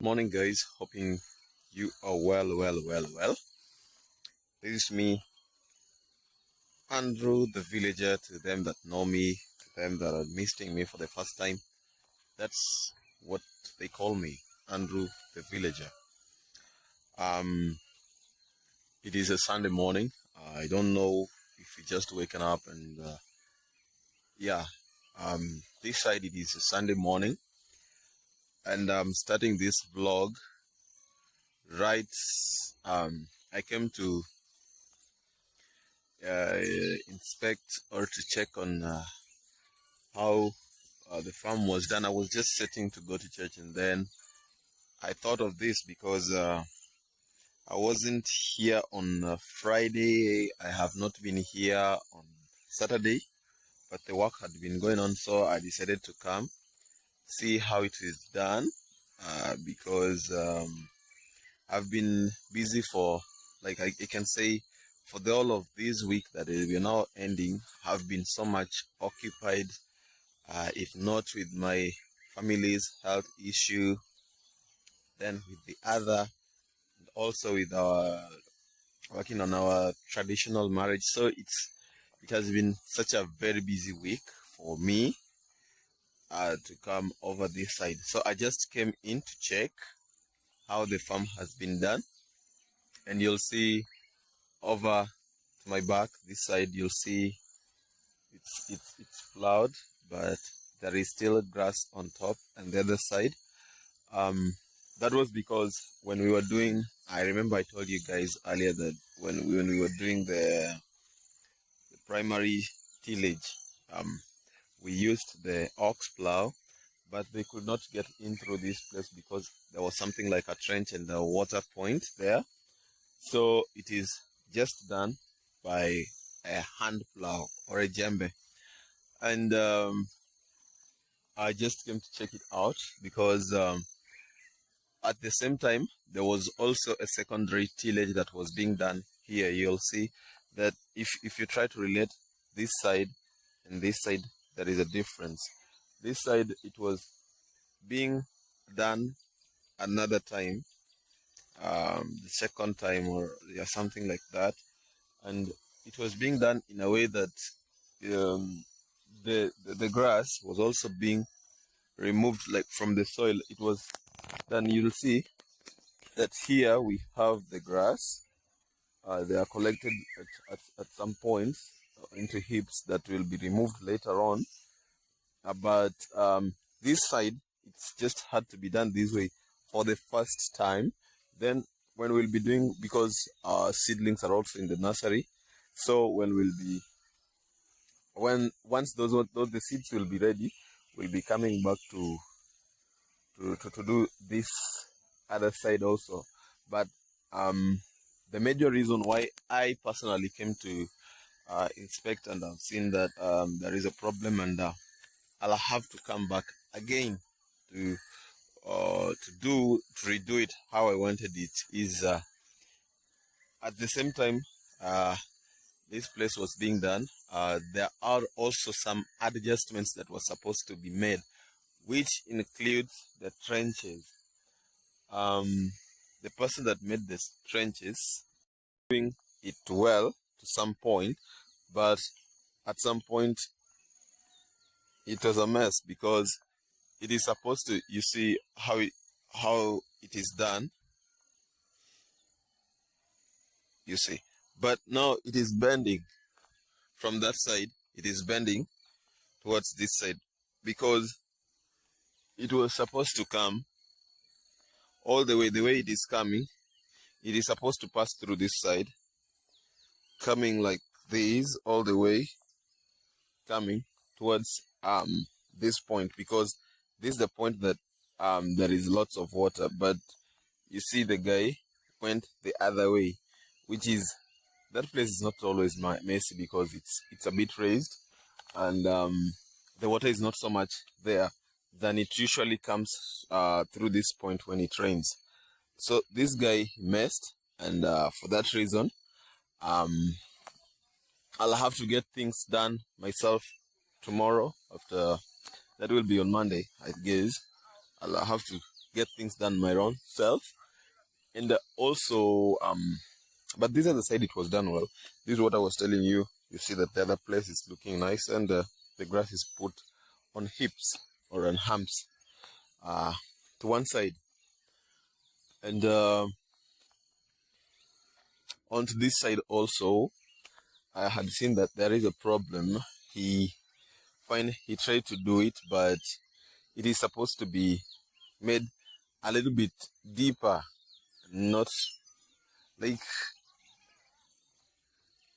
Morning, guys. Hoping you are well. This is me, Andrew the villager. To them that know me, to them that are meeting me for the first time, that's what they call me, Andrew the villager. Um, it is a Sunday morning. I don't know if you just waken up and yeah. This side it is a Sunday morning, and I'm starting this vlog. Right. I came to inspect or to check on how the farm was done. I was just setting to go to church, and then I thought of this because I wasn't here on Friday. I have not been here on Saturday, but the work had been going on, so I decided to come see how it is done because I've been busy for, like I can say, for the whole of this week that we are now ending. Have been so much occupied, if not with my family's health issue, then with the other, and also with our working on our traditional marriage. So it has been such a very busy week for me to come over this side. So I just came in to check how the farm has been done, and you'll see over to my back this side, you'll see it's plowed, but there is still grass on top. And the other side, that was because when we were doing, I remember I told you guys earlier that when we were doing the primary tillage, we used the ox plow, but they could not get in through this place because there was something like a trench and a water point there. So it is just done by a hand plow or a djembe. And I just came to check it out because at the same time, there was also a secondary tillage that was being done here. You'll see that if you try to relate this side and this side, there is a difference. This side, it was being done another time, the second time or something like that. And it was being done in a way that the grass was also being removed, like from the soil. It was then you'll see that here we have the grass. They are collected at some points into heaps that will be removed later on. But this side, it's just had to be done this way for the first time. Then when we'll be doing, because our seedlings are also in the nursery, so once those the seeds will be ready, we'll be coming back to do this other side also. But the major reason why I personally came to inspect, and I've seen that there is a problem, and I'll have to come back again to redo it how I wanted it, is at the same time this place was being done, there are also some adjustments that were supposed to be made, which includes the trenches. The person that made the trenches doing it well to some point, but at some point it was a mess because it is supposed to, you see how it is done, you see, but now it is bending from that side. It is bending towards this side because it was supposed to come all the way it is coming. It is supposed to pass through this side, coming like this all the way, coming towards this point, because this is the point that there is lots of water. But you see the guy went the other way, which is, that place is not always messy because it's a bit raised, and the water is not so much there than it usually comes through this point when it rains. So this guy messed, and for that reason, I'll have to get things done myself tomorrow. After that will be on Monday, I guess. I'll have to get things done my own self. And also, but this other side, it was done well. This is what I was telling you. You see that the other place is looking nice, and the grass is put on hips or on humps to one side. And onto this side also, I had seen that there is a problem. He tried to do it, but it is supposed to be made a little bit deeper, not like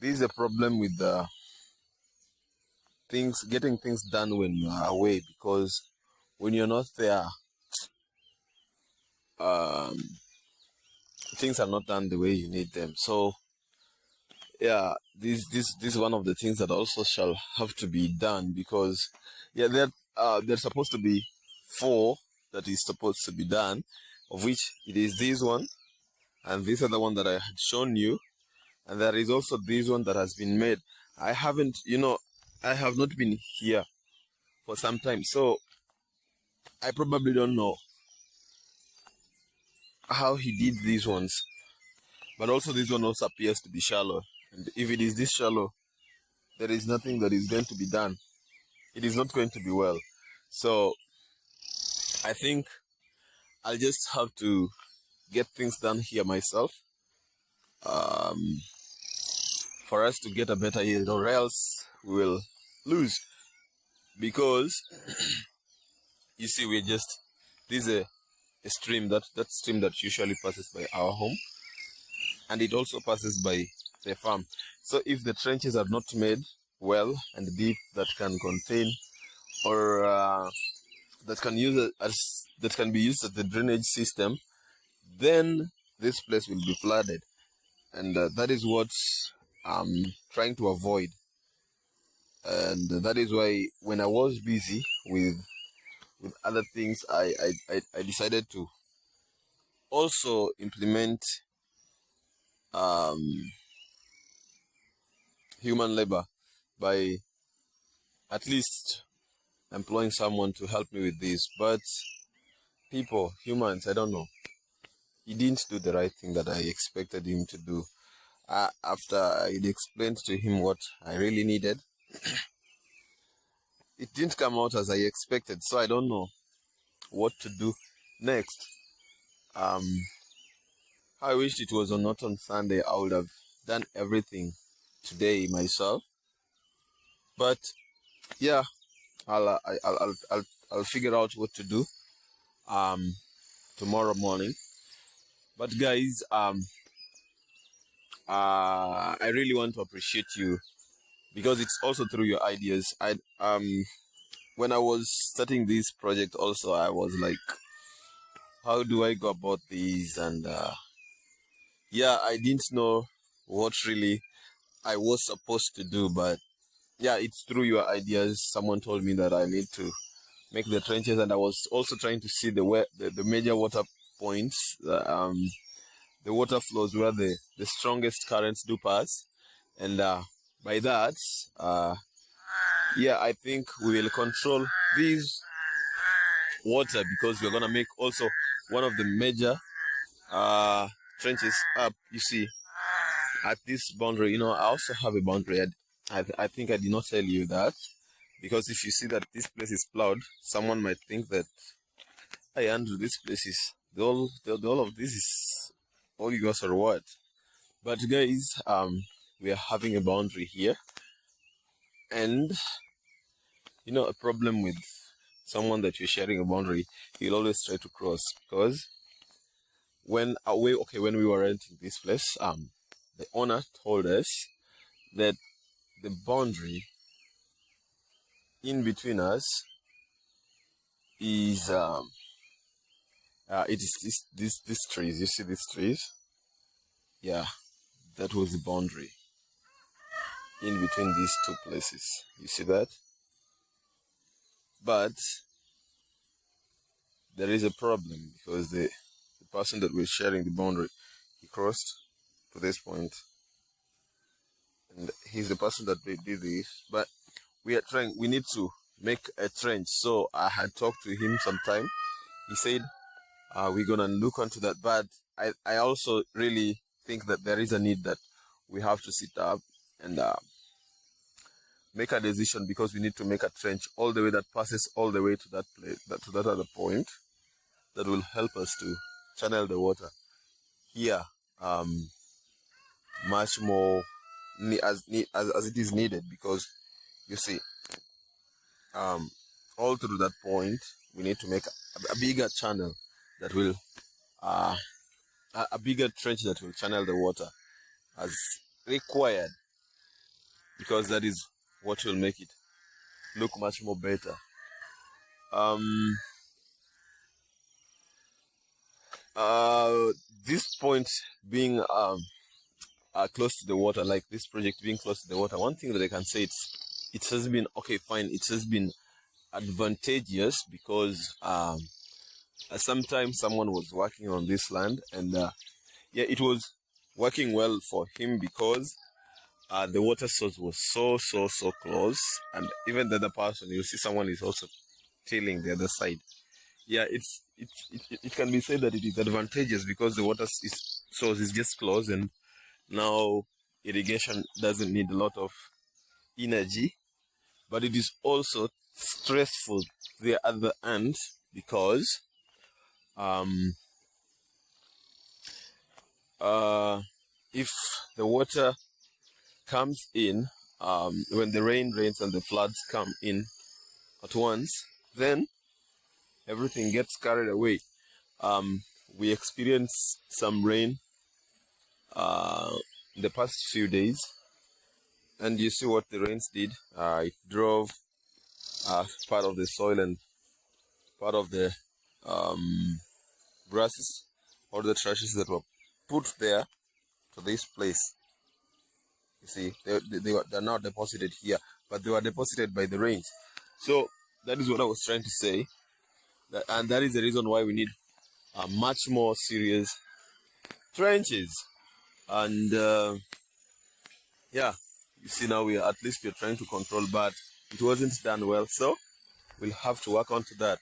this is a problem with the getting things done when you are away, because when you're not there, things are not done the way you need them. So yeah, this is one of the things that also shall have to be done, because yeah, there's supposed to be 4 that is supposed to be done, of which it is this one and this other one that I had shown you, and there is also this one that has been made. I have not been here for some time, so I probably don't know how he did these ones. But also this one also appears to be shallow, and if it is this shallow, there is nothing that is going to be done. It is not going to be well. So I think I'll just have to get things done here myself, for us to get a better yield, or else we will lose. Because you see, this is a stream, that stream that usually passes by our home, and it also passes by the farm. So if the trenches are not made well and deep, that can contain, or that can be used as the drainage system, then this place will be flooded, and that is what I'm trying to avoid. And that is why, when I was busy with other things, I decided to also implement human labor by at least employing someone to help me with this. But humans, I don't know. He didn't do the right thing that I expected him to do. After I explained to him what I really needed, it didn't come out as I expected. So I don't know what to do next. I wished it was not on Sunday. I would have done everything today myself. But yeah, I'll figure out what to do tomorrow morning. But guys, I really want to appreciate you, because it's also through your ideas. When I was starting this project also, I was like, how do I go about these? And yeah, I didn't know what really I was supposed to do, but yeah, it's through your ideas. Someone told me that I need to make the trenches, and I was also trying to see the major water points, the water flows where the strongest currents do pass, and by that, yeah, I think we will control these water, because we're gonna make also one of the major trenches up. You see, at this boundary, I also have a boundary. I think I did not tell you that, because if you see that this place is plowed, someone might think that, hey, Andrew, this place is all of this is all yours or what? But guys, we are having a boundary here, and a problem with someone that you're sharing a boundary, he'll always try to cross, because when we were renting this place, the owner told us that the boundary in between us is it is these trees. You see these trees? Yeah, that was the boundary in between these two places. You see that? But there is a problem, because the person that we're sharing the boundary, he crossed to this point, and he's the person that did this. But we need to make a trench. So I had talked to him sometime. He said we're gonna look onto that. But I also really think that there is a need that we have to sit up and make a decision, because we need to make a trench all the way that passes all the way to that place, to that other point, that will help us to channel the water here much more as it is needed. Because you see, all through that point we need to make a bigger channel that will a bigger trench that will channel the water as required, because that is what will make it look much more better. This point being close to the water, like this project being close to the water, one thing that I can say, it has been okay, fine. It has been advantageous because sometimes someone was working on this land, and yeah, it was working well for him because the water source was so close, and even the other person, you see someone is also tilling the other side. Yeah, it can be said that it is advantageous because the water source is just close, and now irrigation doesn't need a lot of energy. But it is also stressful the other end, because if the water comes in, when the rain rains and the floods come in at once, then everything gets carried away. We experienced some rain in the past few days, and you see what the rains did. It drove part of the soil and part of the grasses or the trashes that were put there to this place. You see, they're not deposited here, but they were deposited by the rains. So that is what I was trying to say, and that is the reason why we need much more serious trenches. And yeah, you see, now we're trying to control, but it wasn't done well, so we'll have to work onto that.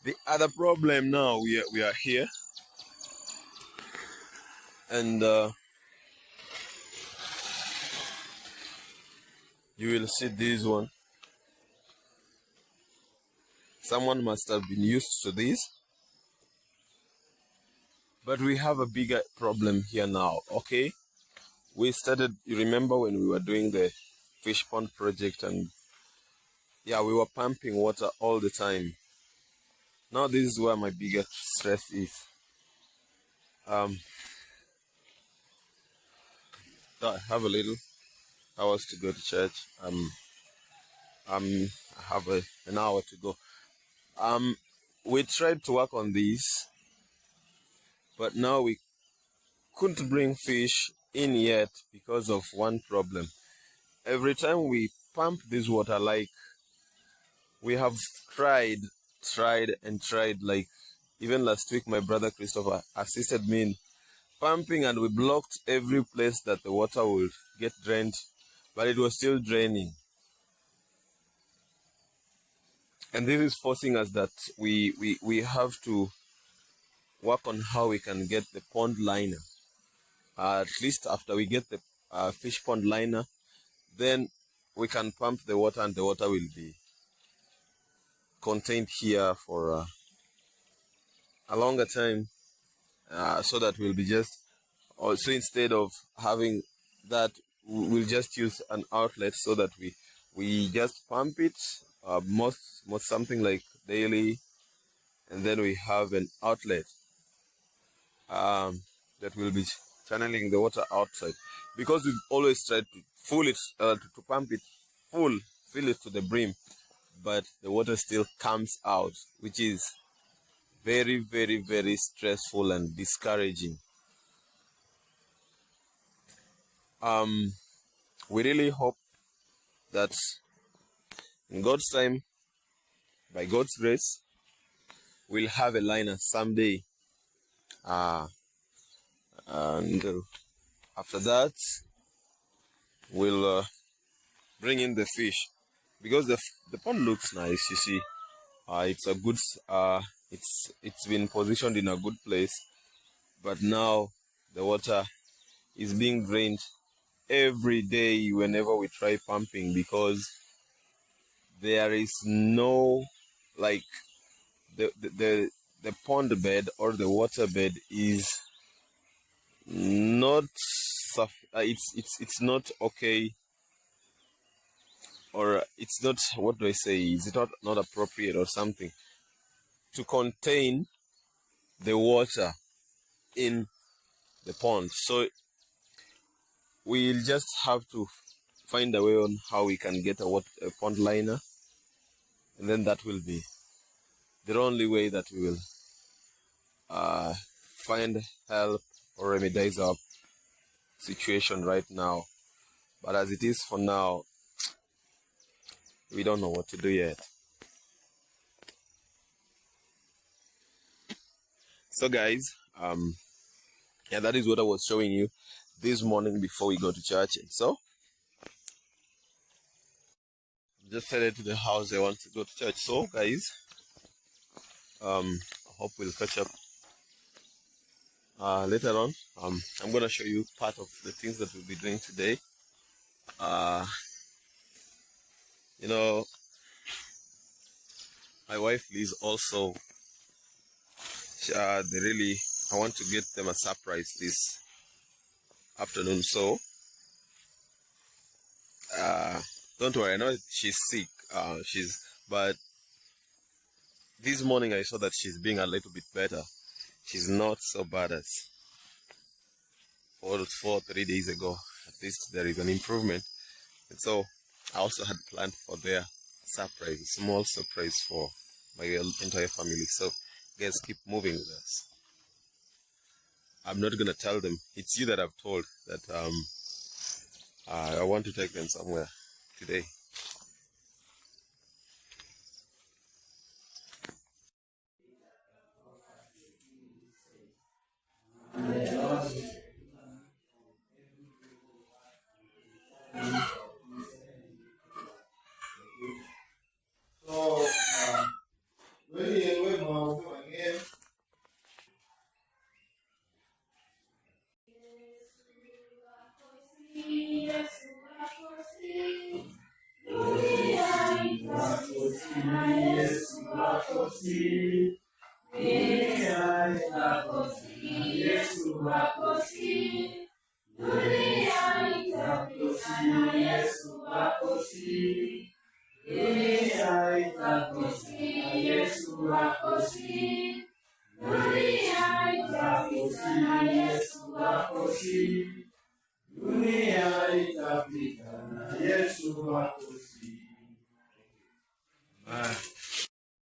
The other problem now, we are here, and you will see this one. Someone must have been used to this, but we have a bigger problem here now. Okay, we started, you remember when we were doing the fish pond project, and yeah, we were pumping water all the time. Now this is where my biggest stress is. I have a little hours to go to church. I have an hour to go. We tried to work on this, but now we couldn't bring fish in yet because of one problem. Every time we pump this water, like we have tried, like even last week my brother Christopher assisted me in pumping, and we blocked every place that the water would get drained, but it was still draining. And this is forcing us that we have to work on how we can get the pond liner. At least after we get the fish pond liner, then we can pump the water, and the water will be contained here for a longer time, so that we'll be just, also instead of having that, we'll just use an outlet, so that we just pump it most something like daily, and then we have an outlet that will be channeling the water outside, because we've always tried to fill it, to pump it full, fill it to the brim, but the water still comes out, which is very stressful and discouraging. We really hope that in God's time, by God's grace, we'll have a liner someday. And after that, we'll bring in the fish, because the pond looks nice. You see, it's a good it's been positioned in a good place, but now the water is being drained every day whenever we try pumping, because there is no, like, the pond bed or the water bed is not it's not okay, or it's not, what do I say, is it not appropriate or something to contain the water in the pond. So we'll just have to find a way on how we can get a pond liner, and then that will be the only way that we will find help or remedize our situation right now. But as it is for now, we don't know what to do yet. So guys, yeah, that is what I was showing you this morning before we go to church. And so I'm just headed to the house. I want to go to church. So guys, I hope we'll catch up later on. I'm gonna show you part of the things that we'll be doing today. You know, my wife Liz also, I want to get them a surprise this afternoon. So don't worry, I know she's sick, but this morning I saw that she's being a little bit better. She's not so bad as 3 days ago. At least there is an improvement. And so I also had planned for their surprise, a small surprise for my entire family. So guys, keep moving with us. I'm not gonna tell them. It's you that I've told that I want to take them somewhere today.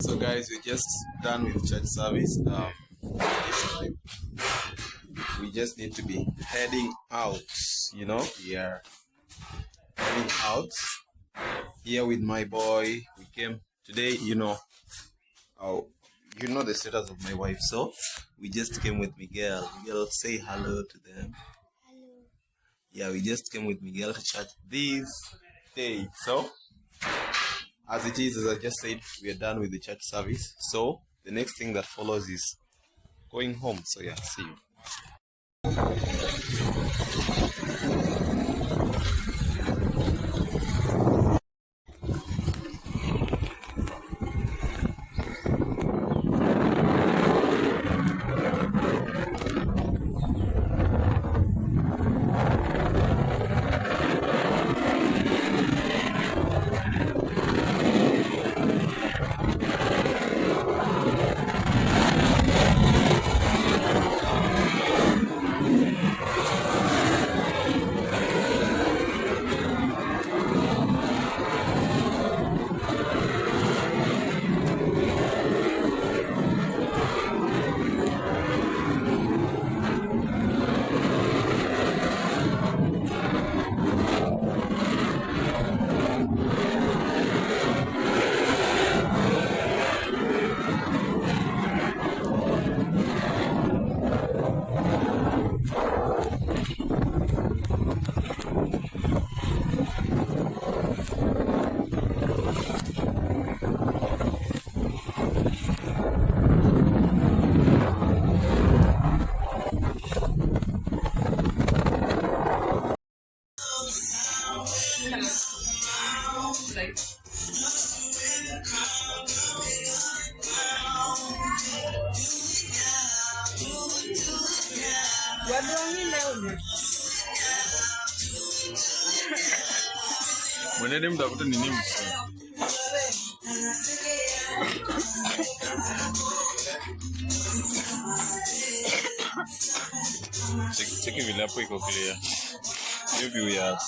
So guys, we're just done with church service. This time we just need to be heading out. You know, we are heading out here with my boy. We came today, you know the status of my wife, so we just came with Miguel. Miguel, say hello to them. Hello. Yeah, we just came with Miguel to church this day. So as it is, as I just said, we are done with the church service. So the next thing that follows is going home. So yeah, see you. Mwenende mtafuta nini msa? Cheki vile hapo iko clear. Hiyo view ya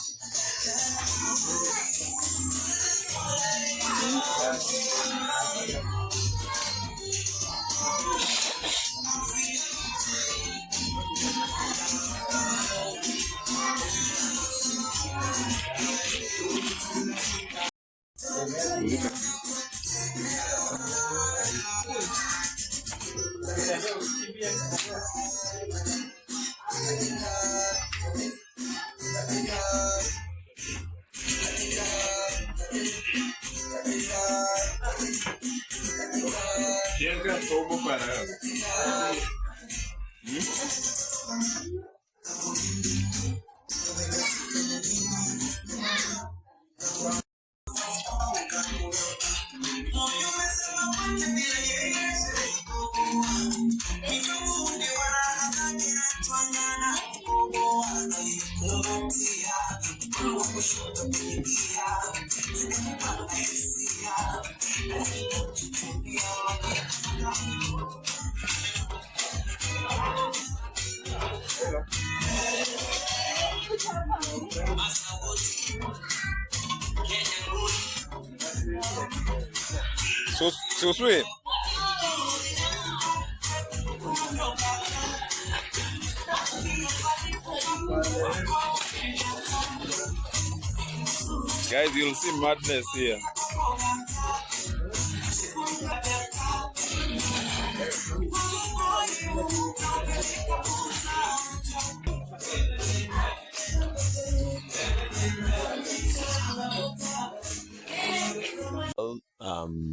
Chega fogo para. So sweet. Guys, you'll see madness here.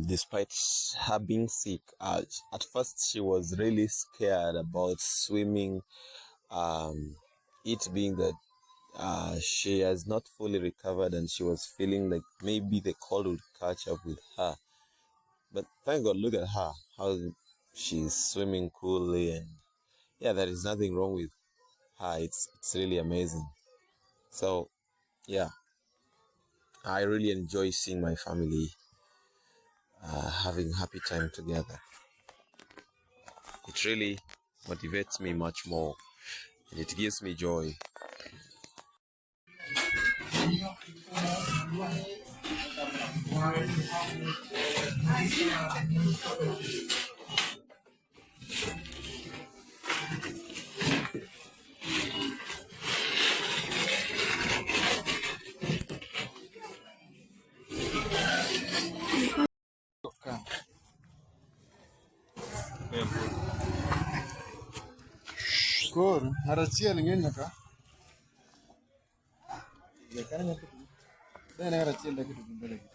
Despite her being sick, at first she was really scared about swimming. It being that she has not fully recovered and she was feeling like maybe the cold would catch up with her. But thank God, look at her, how she's swimming coolly, and yeah, there is nothing wrong with her. It's really amazing. So yeah, I really enjoy seeing my family having happy time together. It really motivates me much more and it gives me joy. Skor, haracia lingine naka. Lekana nyatu. Dana haracia lagi tu benda lagi.